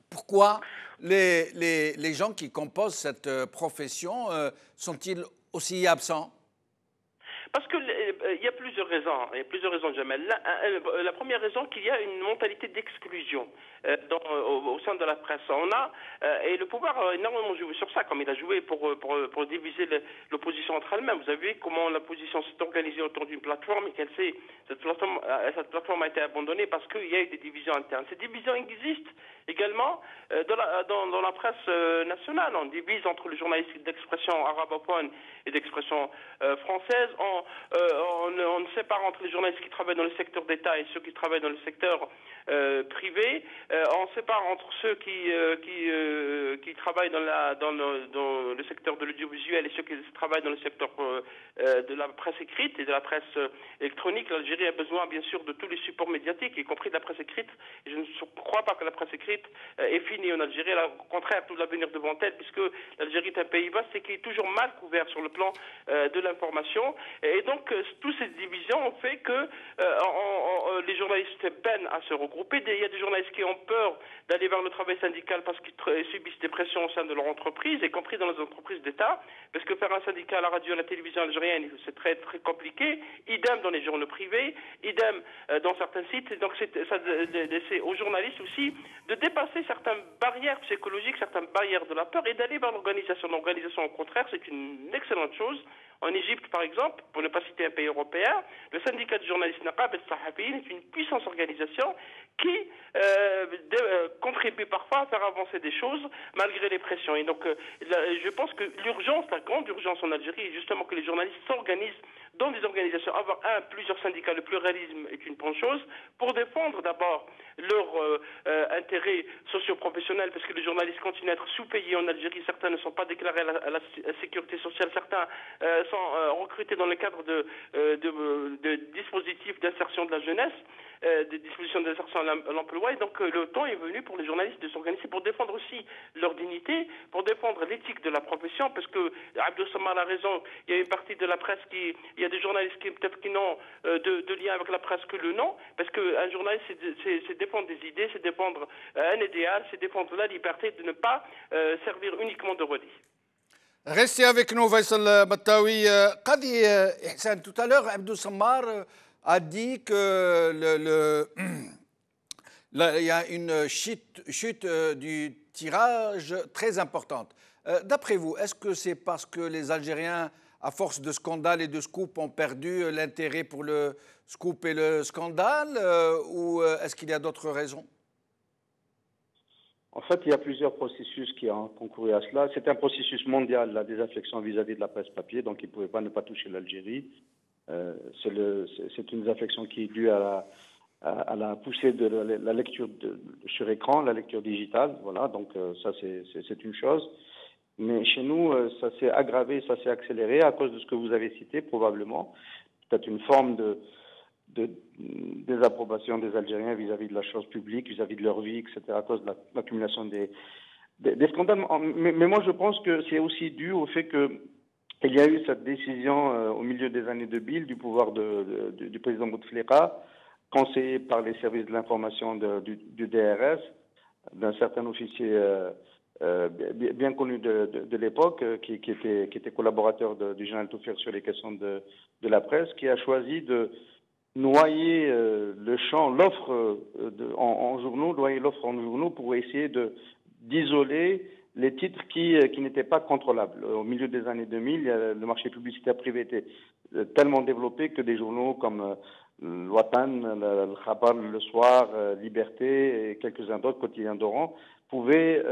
Speaker 1: Pourquoi les gens qui composent cette profession sont-ils aussi absents?
Speaker 3: Parce que il y a plusieurs raisons. Jamel. La première raison, qu'il y a une mentalité d'exclusion au sein de la presse. Et le pouvoir a énormément joué sur ça, comme il a joué pour diviser l'opposition entre elles-mêmes. Vous avez vu comment l'opposition s'est organisée autour d'une plateforme et cette plateforme a été abandonnée parce qu'il y a eu des divisions internes. Ces divisions existent également dans la presse nationale. On divise entre les journalistes d'expression arabophone et d'expression française. On sépare entre les journalistes qui travaillent dans le secteur d'État et ceux qui travaillent dans le secteur privé. On sépare entre ceux qui travaillent dans le secteur de l'audiovisuel et ceux qui travaillent dans le secteur de la presse écrite et de la presse électronique. L'Algérie a besoin bien sûr de tous les supports médiatiques, y compris de la presse écrite. Et je ne crois pas que la presse écrite est finie en Algérie. Au contraire, tout l'avenir devant elle, puisque l'Algérie est un pays vaste et qui est toujours mal couvert sur le plan de l'information. Et donc, toutes ces divisions ont fait que les journalistes peinent à se regrouper. Il y a des journalistes qui ont peur d'aller vers le travail syndical parce qu'ils subissent des pressions au sein de leur entreprise, y compris dans les entreprises d'État, parce que faire un syndicat à la radio et à la télévision algérienne, c'est très, très compliqué. Idem dans les journaux privés, idem dans certains sites. Et donc, c'est aux journalistes aussi de dépasser certaines barrières psychologiques, certaines barrières de la peur et d'aller vers l'organisation. L'organisation, au contraire, c'est une excellente chose. En Égypte, par exemple, pour ne pas citer un pays européen, le syndicat de journalistes Naqab el-Sahafiyin est une puissante organisation qui contribue parfois à faire avancer des choses malgré les pressions. Et donc, je pense que la grande urgence en Algérie est justement que les journalistes s'organisent dans des organisations. Avoir plusieurs syndicats, le pluralisme est une bonne chose pour défendre d'abord leurs intérêts socio-professionnels, parce que les journalistes continuent à être sous-payés en Algérie. Certains ne sont pas déclarés à la sécurité sociale, certains sont recrutés dans le cadre de dispositifs d'insertion de la jeunesse, des dispositions d'insertion à l'emploi. Et donc le temps est venu pour les journalistes de s'organiser pour défendre aussi leur dignité, pour défendre l'éthique de la profession, parce que Abdou Samar a raison, il y a une partie de la presse il y a des journalistes qui peut-être qui n'ont de lien avec la presse que le nom, parce qu'un journaliste c'est défendre des idées, c'est défendre un idéal, c'est défendre la liberté de ne pas servir uniquement de relais.
Speaker 1: Restez avec nous, Faisal Mtawi. Qadi Ihsan, tout à l'heure, Abdou Samar a dit que il y a une chute du tirage très importante. D'après vous, est-ce que c'est parce que les Algériens, à force de scandales et de scoops, ont perdu l'intérêt pour le scoop et le scandale, ou est-ce qu'il y a d'autres raisons?
Speaker 4: En fait, il y a plusieurs processus qui ont concouru à cela. C'est un processus mondial, la désaffection vis-à-vis de la presse papier, donc il ne pouvait pas ne pas toucher l'Algérie. C'est une désaffection qui est due à la poussée de la lecture sur écran, la lecture digitale. Voilà, donc ça c'est une chose. Mais chez nous, ça s'est aggravé, ça s'est accéléré à cause de ce que vous avez cité, probablement. Peut-être une forme de désapprobation des Algériens vis-à-vis de la chose publique, vis-à-vis de leur vie, etc., à cause de l'accumulation des scandales. Mais moi, je pense que c'est aussi dû au fait qu'il y a eu cette décision au milieu des années 2000 du pouvoir du président Bouteflika, conseillé par les services de l'information du DRS, d'un certain officier bien connu de l'époque, qui était collaborateur du général Toufir sur les questions de la presse, qui a choisi noyer le champ, l'offre en journaux, noyer l'offre en journaux pour essayer d'isoler les titres qui n'étaient pas contrôlables. Au milieu des années 2000, le marché publicitaire privé était tellement développé que des journaux comme L'Ouatan, le Khabar, Le Soir, Liberté et quelques-uns d'autres, Quotidien d'Oran, pouvaient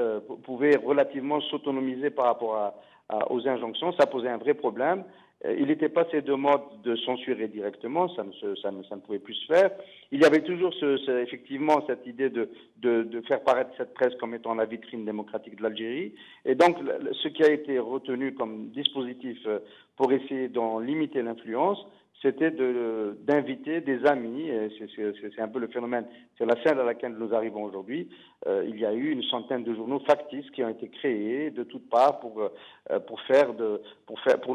Speaker 4: relativement s'autonomiser par rapport aux injonctions. Ça posait un vrai problème. Il était passé de mode de censurer directement, ça ne pouvait plus se faire. Il y avait toujours effectivement cette idée de faire paraître cette presse comme étant la vitrine démocratique de l'Algérie. Et donc, ce qui a été retenu comme dispositif pour essayer d'en limiter l'influence, c'était d'inviter des amis. C'est un peu le phénomène, c'est la scène à laquelle nous arrivons aujourd'hui. Il y a eu une centaine de journaux factices qui ont été créés de toutes parts pour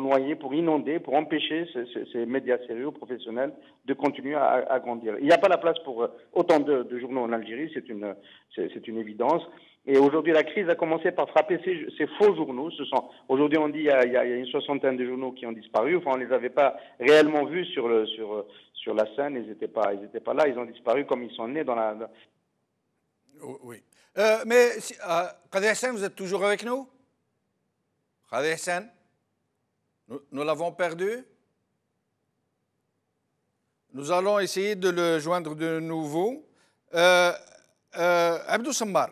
Speaker 4: noyer, pour inonder, pour empêcher ces médias sérieux, professionnels, de continuer à grandir. Il n'y a pas la place pour autant de journaux en Algérie, c'est une évidence. Et aujourd'hui, la crise a commencé par frapper ces faux journaux. Aujourd'hui, on dit il y a une soixantaine de journaux qui ont disparu. Enfin, on les avait pas réellement vus sur la scène. Ils n'étaient pas là. Ils ont disparu comme ils sont nés dans la.
Speaker 1: Oui. Mais Qadi Hassan, vous êtes toujours avec nous? Qadi Hassan, nous l'avons perdu. Nous allons essayer de le joindre de nouveau. Abdou Sammar.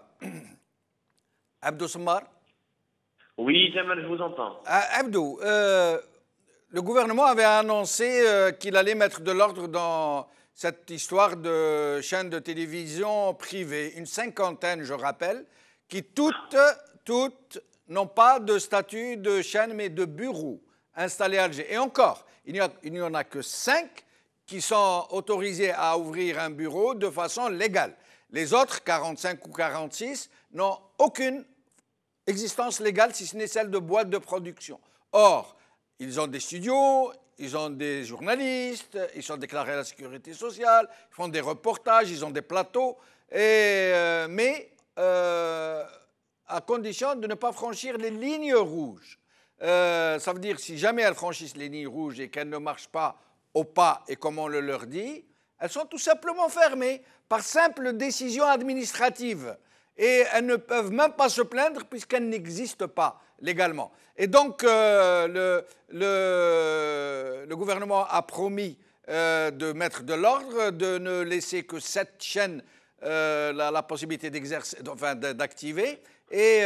Speaker 1: Abdou Sammar?
Speaker 5: Oui, Jamal, je vous entends.
Speaker 1: Abdou, le gouvernement avait annoncé qu'il allait mettre de l'ordre dans cette histoire de chaînes de télévision privées, une cinquantaine, je rappelle, qui toutes n'ont pas de statut de chaîne, mais de bureau installé à Alger. Et encore, il n'y en a que 5 qui sont autorisés à ouvrir un bureau de façon légale. Les autres, 45 ou 46, n'ont aucune existence légale, si ce n'est celle de boîtes de production. Or, ils ont des studios, ils ont des journalistes, ils sont déclarés à la sécurité sociale, ils font des reportages, ils ont des plateaux, mais à condition de ne pas franchir les lignes rouges. Ça veut dire si jamais elles franchissent les lignes rouges et qu'elles ne marchent pas au pas et comme on le leur dit, elles sont tout simplement fermées par simple décision administrative. Et elles ne peuvent même pas se plaindre puisqu'elles n'existent pas légalement. Et donc, le gouvernement a promis de mettre de l'ordre, de ne laisser que 7 chaînes la possibilité d'activer. Et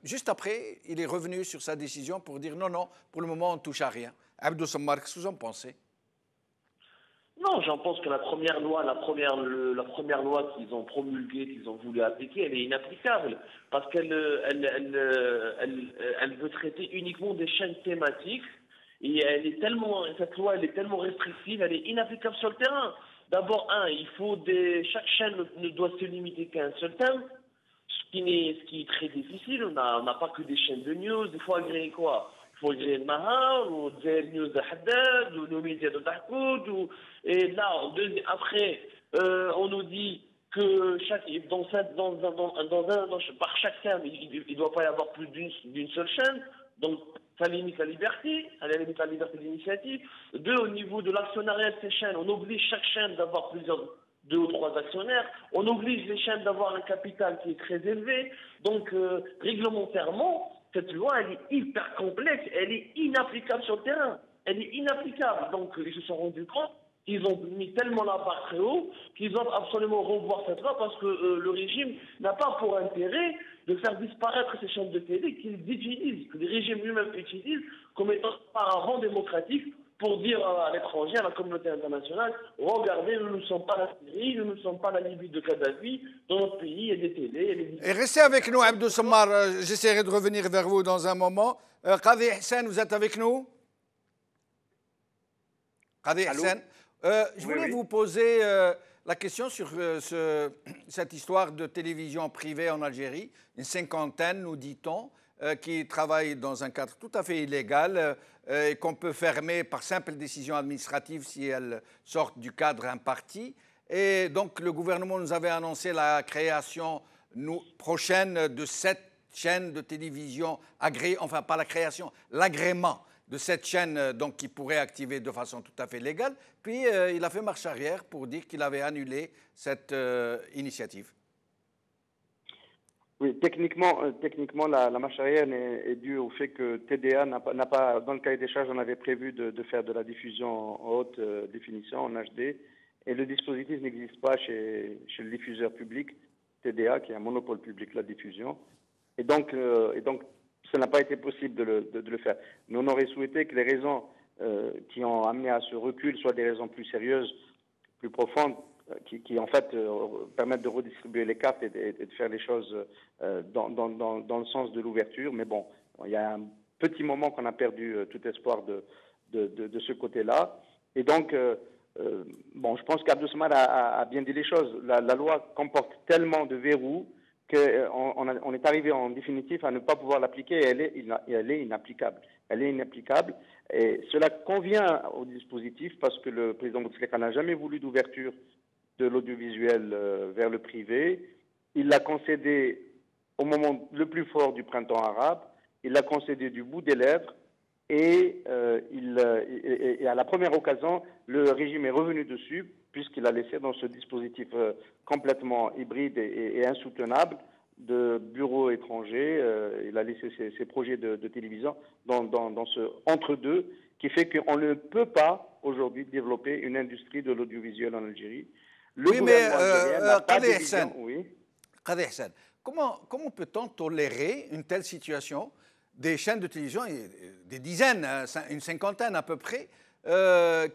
Speaker 1: juste après, il est revenu sur sa décision pour dire non, non, pour le moment, on ne touche à rien. Abdou Sammar, qu'est-ce que vous en pensez?
Speaker 5: Non, j'en pense que la première loi qu'ils ont promulguée, qu'ils ont voulu appliquer, elle est inapplicable parce qu'elle veut traiter uniquement des chaînes thématiques et cette loi elle est tellement restrictive, elle est inapplicable sur le terrain. D'abord, chaque chaîne ne doit se limiter qu'à un seul thème, ce qui est très difficile. On n'a pas que des chaînes de news, il faut agréer quoi? Il faut agréer le Mahar, ou des news de Haddad, ou nos médias de Tahkoud, et là, après, on nous dit que par chaque thème, il ne doit pas y avoir plus d'une seule chaîne, donc ça limite la liberté, d'initiative. 2, au niveau de l'actionnariat de ces chaînes, on oblige chaque chaîne d'avoir 2 ou 3 actionnaires, on oblige les chaînes d'avoir un capital qui est très élevé, donc réglementairement, cette loi, elle est hyper complexe, elle est inapplicable sur le terrain, elle est inapplicable, donc ils se sont rendus compte qu'ils ont mis tellement la barre très haut qu'ils doivent absolument revoir cette loi parce que le régime n'a pas pour intérêt de faire disparaître ces chaînes de télé qu'ils utilisent, que le régime lui-même utilise comme étant paravent démocratique pour dire à l'étranger, à la communauté internationale, regardez, nous ne sommes pas la Syrie, nous ne sommes pas la Libye de Kadhafi, dans notre pays, il y a des télés.
Speaker 1: Et restez avec nous, Abdou Sammar, j'essaierai de revenir vers vous dans un moment. Qadi Hassan, vous êtes avec nous? Qadi Hassan, je voulais vous poser la question sur cette histoire de télévision privée en Algérie, une cinquantaine, nous dit-on, qui travaillent dans un cadre tout à fait illégal et qu'on peut fermer par simple décision administrative si elles sortent du cadre imparti. Et donc le gouvernement nous avait annoncé la création prochaine de 7 chaînes de télévision agréées, enfin pas la création, l'agrément de cette chaîne donc, qui pourrait activer de façon tout à fait légale. Puis il a fait marche arrière pour dire qu'il avait annulé cette initiative.
Speaker 4: Oui, techniquement la marche arrière est due au fait que TDA n'a pas, dans le cahier des charges, on avait prévu de faire de la diffusion en haute définition, en HD, et le dispositif n'existe pas chez le diffuseur public, TDA, qui est un monopole public de la diffusion, et donc ça n'a pas été possible de le faire. Mais on aurait souhaité que les raisons qui ont amené à ce recul soient des raisons plus sérieuses, plus profondes, qui en fait permettent de redistribuer les cartes et de faire les choses dans le sens de l'ouverture. Mais bon, il y a un petit moment qu'on a perdu tout espoir de ce côté-là. Et donc, bon, je pense qu'Abdou Samad a bien dit les choses. La loi comporte tellement de verrous qu'on est arrivé en définitive à ne pas pouvoir l'appliquer et elle est inapplicable. Elle est inapplicable et cela convient au dispositif parce que le président Bouteflika n'a jamais voulu d'ouverture de l'audiovisuel vers le privé. Il l'a concédé au moment le plus fort du printemps arabe. Il l'a concédé du bout des lèvres et à la première occasion, le régime est revenu dessus puisqu'il a laissé dans ce dispositif complètement hybride et insoutenable de bureaux étrangers, il a laissé ses projets de télévision dans ce entre-deux qui fait qu'on ne peut pas aujourd'hui développer une industrie de l'audiovisuel en Algérie.
Speaker 1: Oui, mais
Speaker 4: Qadi
Speaker 1: Hassan, comment peut-on tolérer une telle situation? Des chaînes de télévision, des dizaines, une cinquantaine à peu près,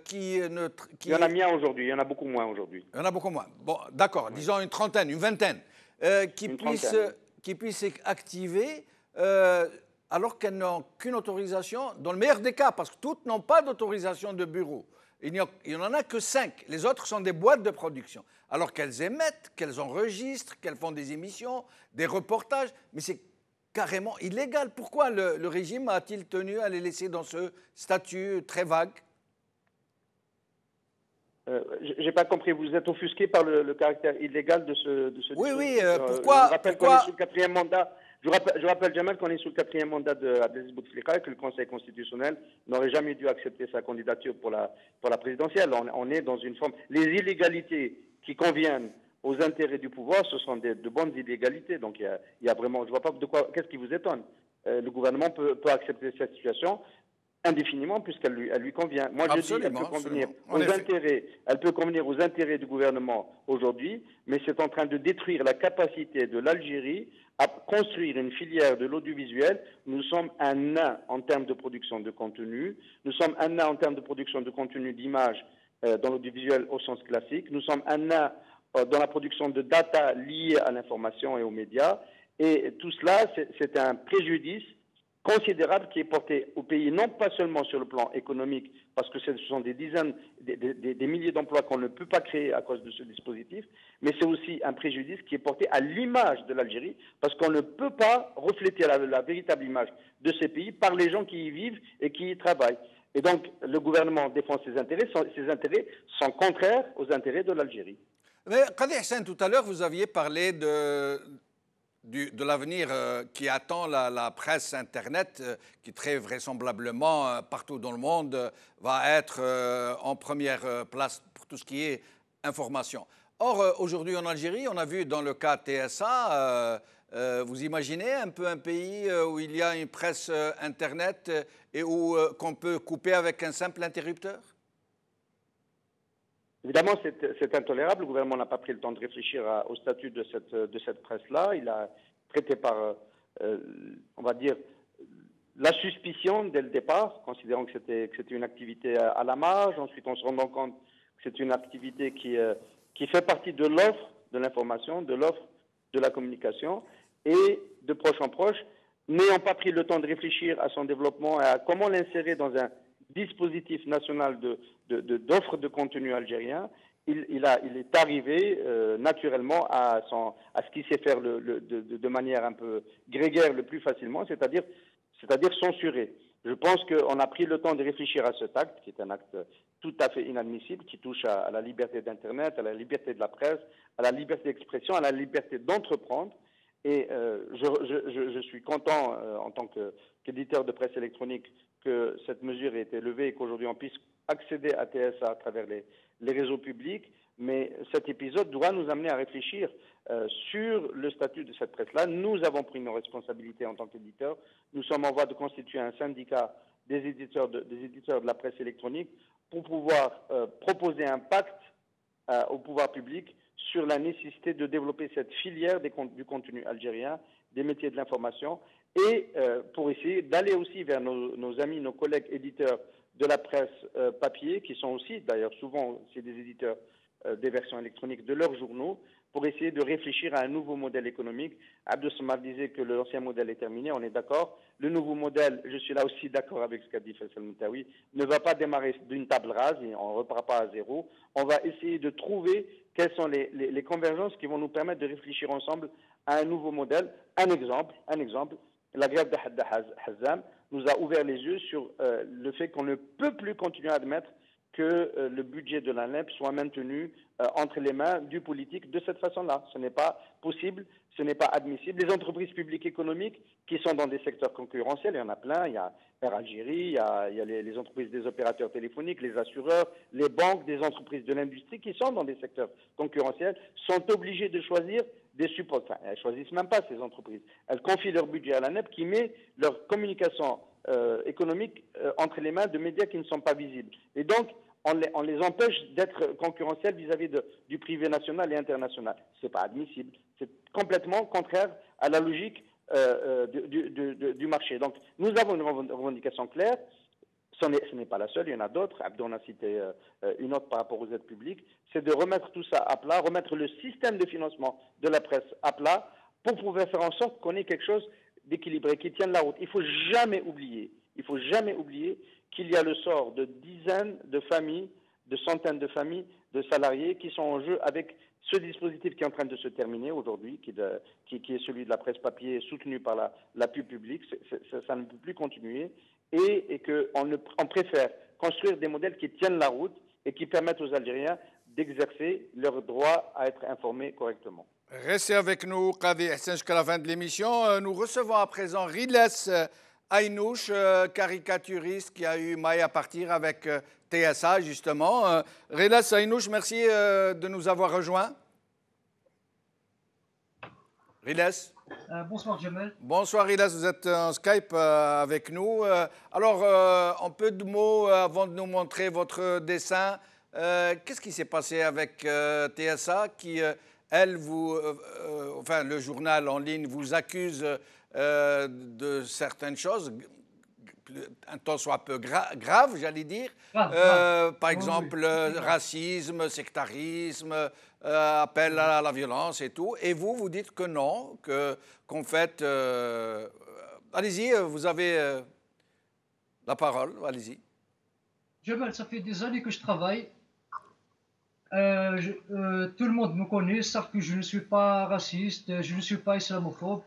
Speaker 1: qui...
Speaker 4: Il y en a moins aujourd'hui, il y en a beaucoup moins aujourd'hui.
Speaker 1: Il y en a beaucoup moins. Bon, d'accord, disons une trentaine, une vingtaine, qui puissent activer alors qu'elles n'ont qu'une autorisation, dans le meilleur des cas, parce que toutes n'ont pas d'autorisation de bureau. Il n'y en a que 5. Les autres sont des boîtes de production. Alors qu'elles émettent, qu'elles enregistrent, qu'elles font des émissions, des reportages, mais c'est carrément illégal. Pourquoi le régime a-t-il tenu à les laisser dans ce statut très vague?
Speaker 4: Je n'ai pas compris. Vous êtes offusqué par le caractère illégal de ce
Speaker 1: Oui, oui.
Speaker 4: Pourquoi je rappelle qu'on est sous le 4e mandat. Je rappelle, Jamal, qu'on est sous le 4e mandat d'Abdelaziz Bouteflika et que le Conseil constitutionnel n'aurait jamais dû accepter sa candidature pour la présidentielle. On est dans une forme... Les illégalités qui conviennent aux intérêts du pouvoir, ce sont de bonnes illégalités. Donc il y a vraiment... Je ne vois pas de quoi... Qu'est-ce qui vous étonne? Le gouvernement peut accepter cette situation indéfiniment puisqu'elle lui convient. Moi, je dis elle peut convenir aux intérêts du gouvernement aujourd'hui, mais c'est en train de détruire la capacité de l'Algérie à construire une filière de l'audiovisuel. Nous sommes un nain en termes de production de contenu, nous sommes un nain en termes de production de contenu d'image dans l'audiovisuel au sens classique, nous sommes un nain dans la production de data liée à l'information et aux médias, et tout cela, c'est un préjudice considérable qui est porté au pays, non pas seulement sur le plan économique, parce que ce sont des dizaines, des milliers d'emplois qu'on ne peut pas créer à cause de ce dispositif, mais c'est aussi un préjudice qui est porté à l'image de l'Algérie, parce qu'on ne peut pas refléter la véritable image de ces pays par les gens qui y vivent et qui y travaillent. Et donc, le gouvernement défend ses intérêts sont contraires aux intérêts de l'Algérie.
Speaker 1: Mais Qadi Hassan, tout à l'heure, vous aviez parlé de l'avenir qui attend la presse Internet, qui très vraisemblablement, partout dans le monde, va être en première place pour tout ce qui est information. Or, aujourd'hui en Algérie, on a vu dans le cas TSA, vous imaginez un peu un pays où il y a une presse Internet et où qu'on peut couper avec un simple interrupteur?
Speaker 4: Évidemment, c'est intolérable. Le gouvernement n'a pas pris le temps de réfléchir au statut de cette presse-là. Il a traité par, on va dire, la suspicion dès le départ, considérant que c'était une activité à la marge. Ensuite, on se rendant compte que c'est une activité qui fait partie de l'offre de l'information, de l'offre de la communication, et de proche en proche, n'ayant pas pris le temps de réfléchir à son développement et à comment l'insérer dans un dispositif national d'offre de contenu algérien, il est arrivé naturellement à ce qu'il sait faire de manière un peu grégaire le plus facilement, c'est-à-dire censurer. Je pense qu'on a pris le temps de réfléchir à cet acte, qui est un acte tout à fait inadmissible, qui touche à la liberté d'Internet, à la liberté de la presse, à la liberté d'expression, à la liberté d'entreprendre. Et je suis content, en tant qu'éditeur de presse électronique, que cette mesure ait été levée et qu'aujourd'hui on puisse accéder à TSA à travers les réseaux publics. Mais cet épisode doit nous amener à réfléchir sur le statut de cette presse-là. Nous avons pris nos responsabilités en tant qu'éditeurs. Nous sommes en voie de constituer un syndicat des éditeurs de la presse électronique pour pouvoir proposer un pacte au pouvoir public sur la nécessité de développer cette filière du contenu algérien, des métiers de l'information, et pour essayer d'aller aussi vers nos amis, nos collègues éditeurs de la presse papier, qui sont aussi, d'ailleurs, souvent, c'est des éditeurs des versions électroniques de leurs journaux, pour essayer de réfléchir à un nouveau modèle économique. Abdou Samad disait que l'ancien modèle est terminé, on est d'accord. Le nouveau modèle, je suis là aussi d'accord avec ce qu'a dit Faisal Moutaoui, ne va pas démarrer d'une table rase et on ne repart pas à zéro. On va essayer de trouver quelles sont les convergences qui vont nous permettre de réfléchir ensemble à un nouveau modèle. Un exemple, la grève de Hadda Hazzam nous a ouvert les yeux sur le fait qu'on ne peut plus continuer à admettre que le budget de l'ANEP soit maintenu entre les mains du politique de cette façon-là. Ce n'est pas possible, ce n'est pas admissible. Les entreprises publiques économiques qui sont dans des secteurs concurrentiels, il y en a plein, il y a Air Algérie, il y a les entreprises des opérateurs téléphoniques, les assureurs, les banques, des entreprises de l'industrie qui sont dans des secteurs concurrentiels, sont obligées de choisir des supports. Enfin, elles ne choisissent même pas ces entreprises. Elles confient leur budget à l'ANEP qui met leur communication économique entre les mains de médias qui ne sont pas visibles. Et donc, on les empêche d'être concurrentiels vis-à-vis du privé national et international. Ce n'est pas admissible. C'est complètement contraire à la logique du marché. Donc, nous avons une revendication claire. Ce n'est pas la seule, il y en a d'autres. Abdou en a cité une autre par rapport aux aides publiques. C'est de remettre tout ça à plat, remettre le système de financement de la presse à plat pour pouvoir faire en sorte qu'on ait quelque chose d'équilibré, qui tienne la route. Il ne faut jamais oublier qu'il y a le sort de dizaines de familles, de centaines de familles, de salariés qui sont en jeu avec ce dispositif qui est en train de se terminer aujourd'hui, qui est celui de la presse papier soutenu par la pub publique. Ça ne peut plus continuer et qu'on préfère construire des modèles qui tiennent la route et qui permettent aux Algériens d'exercer leur droit à être informés correctement.
Speaker 1: Restez avec nous, Qadi Hassan, jusqu'à la fin de l'émission. Nous recevons à présent Riles Aynouch, caricaturiste qui a eu maille à partir avec TSA, justement. Riles Aynouch, merci de nous avoir rejoints. Riles.
Speaker 6: Bonsoir, Jamel.
Speaker 1: Bonsoir, Riles, vous êtes en Skype avec nous. Alors, en peu de mots, avant de nous montrer votre dessin, qu'est-ce qui s'est passé avec TSA qui, elle, enfin, le journal en ligne vous accuse de certaines choses, un temps soit peu grave, j'allais dire. Par exemple, racisme, sectarisme, appel à la violence et tout. Et vous dites que non, qu'en fait... allez-y, vous avez la parole, allez-y.
Speaker 6: Jamal, ça fait des années que je travaille. Tout le monde me connaît, savent que je ne suis pas raciste, je ne suis pas islamophobe.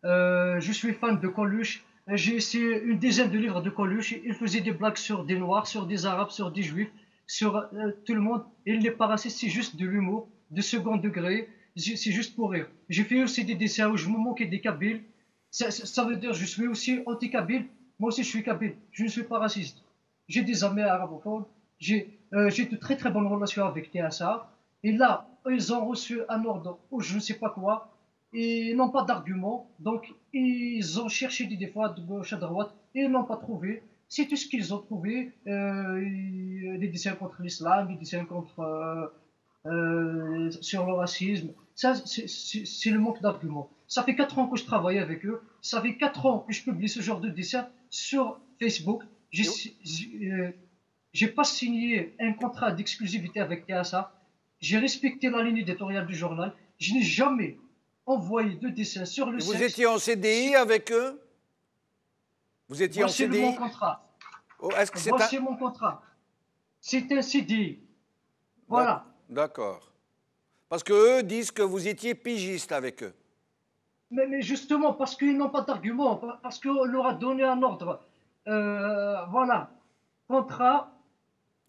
Speaker 6: Je suis fan de Coluche. J'ai essayé une dizaine de livres de Coluche. Il faisait des blagues sur des Noirs, sur des Arabes, sur des Juifs, sur tout le monde. Il n'est pas raciste, c'est juste de l'humour, de second degré. C'est juste pour rire. J'ai fait aussi des dessins où je me moquais des Kabyles. Ça veut dire que je suis aussi anti-Kabyle. Moi aussi, je suis Kabyle. Je ne suis pas raciste. J'ai des amis arabophones. J'ai de très très bonnes relations avec TSA. Et là, ils ont reçu un ordre ou je ne sais pas quoi. Ils n'ont pas d'argument, donc ils ont cherché des fois de gauche à droite et ils n'ont pas trouvé. C'est tout ce qu'ils ont trouvé. Des dessins contre l'islam, des dessins contre sur le racisme. Ça, c'est le manque d'arguments. Ça fait 4 ans que je travaille avec eux. Ça fait 4 ans que je publie ce genre de dessin sur Facebook. J'ai pas signé un contrat d'exclusivité avec TSA. J'ai respecté la ligne éditoriale du journal. Je n'ai jamais envoyé de dessins sur le
Speaker 1: sexe.
Speaker 6: Vous
Speaker 1: étiez en CDI avec eux? Vous étiez en CDI?
Speaker 6: Voici mon contrat. Voici mon contrat. C'est un CDI. Voilà.
Speaker 1: D'accord. Parce qu'eux disent que vous étiez pigiste avec eux.
Speaker 6: Mais justement, parce qu'ils n'ont pas d'argument, parce qu'on leur a donné un ordre. Voilà. Contrat.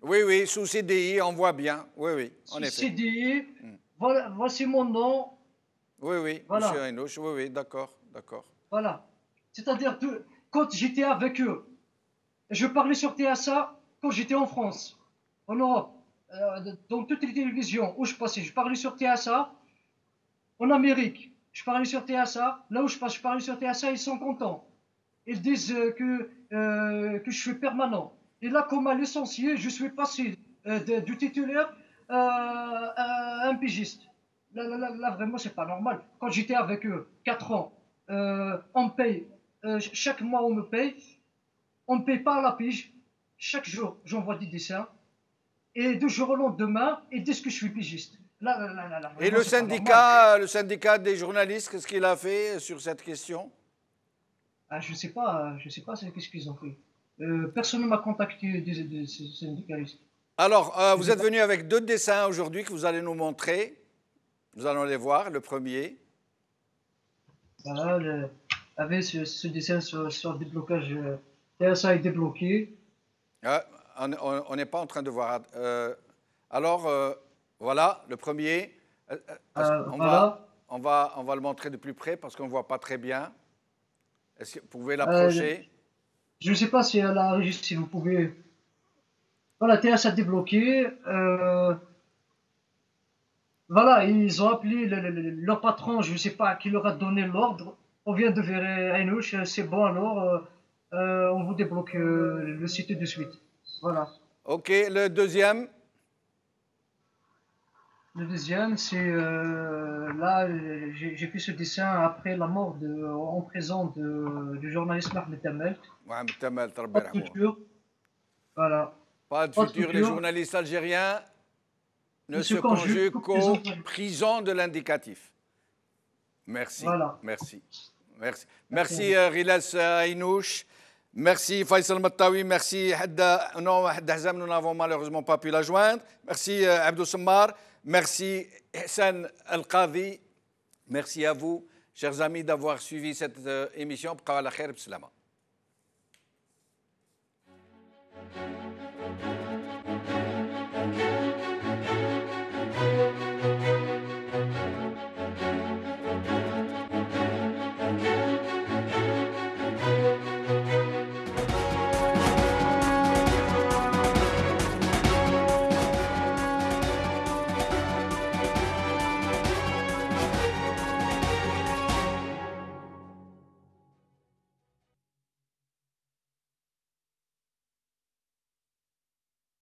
Speaker 1: Oui, sous CDI, on voit bien. Oui, en effet.
Speaker 6: CDI, voilà, voici mon nom.
Speaker 1: Oui,
Speaker 6: voilà.
Speaker 1: Monsieur Aynouch, oui, d'accord.
Speaker 6: Voilà. C'est-à-dire que quand j'étais avec eux, Je parlais sur TSA quand j'étais en France, en Europe, dans toutes les télévisions où je passais. Je parlais sur TSA en Amérique. Je parlais sur TSA. Là où je passe, je parlais sur TSA. Ils sont contents. Ils disent que je suis permanent. Et là, comme à licencié, je suis passé du titulaire à un pigiste. Là, vraiment, c'est pas normal. Quand j'étais avec eux, 4 ans, on me paye. Chaque mois, on me paye. On me paye pas à la pige. Chaque jour, j'envoie des dessins. Et de jour au lendemain, ils disent que je suis pigiste.
Speaker 1: Et
Speaker 6: Vraiment, c'est pas normal.
Speaker 1: le syndicat des journalistes, qu'est-ce qu'il a fait sur cette question?
Speaker 6: Ah, je sais pas qu'est-ce qu'ils ont fait. Personne ne m'a contacté des syndicalistes.
Speaker 1: Alors,
Speaker 6: Je
Speaker 1: vous
Speaker 6: sais
Speaker 1: êtes
Speaker 6: pas.
Speaker 1: venu avec 2 dessins aujourd'hui que vous allez nous montrer. Nous allons les voir. Le premier.
Speaker 6: Voilà, avec ce dessin sur le déblocage, TSA est débloqué.
Speaker 1: Ah, on n'est pas en train de voir. Alors, voilà, le premier.
Speaker 6: Voilà.
Speaker 1: On va le montrer de plus près parce qu'on ne voit pas très bien. Est-ce que vous pouvez
Speaker 6: Euh,
Speaker 1: l'approcher?
Speaker 6: je ne sais pas si à la régie, si vous pouvez. Voilà, TSA débloqué. Voilà, ils ont appelé leur patron, je ne sais pas qui leur a donné l'ordre. On vient de vers Hainouch, c'est bon alors, on vous débloque le site de suite. Voilà.
Speaker 1: OK, le deuxième.
Speaker 6: Le deuxième, c'est là, j'ai fait ce dessin après la mort en prison du journaliste Mahmoud Tamel.
Speaker 1: Mohamed Tamal,
Speaker 6: Pas de futur. Voilà.
Speaker 1: pas de
Speaker 6: Pas de
Speaker 1: futur. Les
Speaker 6: futur.
Speaker 1: journalistes algériens ne se
Speaker 6: se conjuguent
Speaker 1: conjuguent
Speaker 6: qu'aux
Speaker 1: qu'aux
Speaker 6: prisons.
Speaker 1: prisons de l'indicatif. Merci.
Speaker 6: Voilà.
Speaker 1: Merci. Merci. Merci Rilas Ainouch. Merci Faisal Mattawi. Merci Hadda. Non, Hadda Hazam, nous n'avons malheureusement pas pu la joindre. Merci Abdou Sammar. Merci Hassan Al-Qadhi. Merci à vous, chers amis, d'avoir suivi cette émission. Bqa ala khair, b'slama.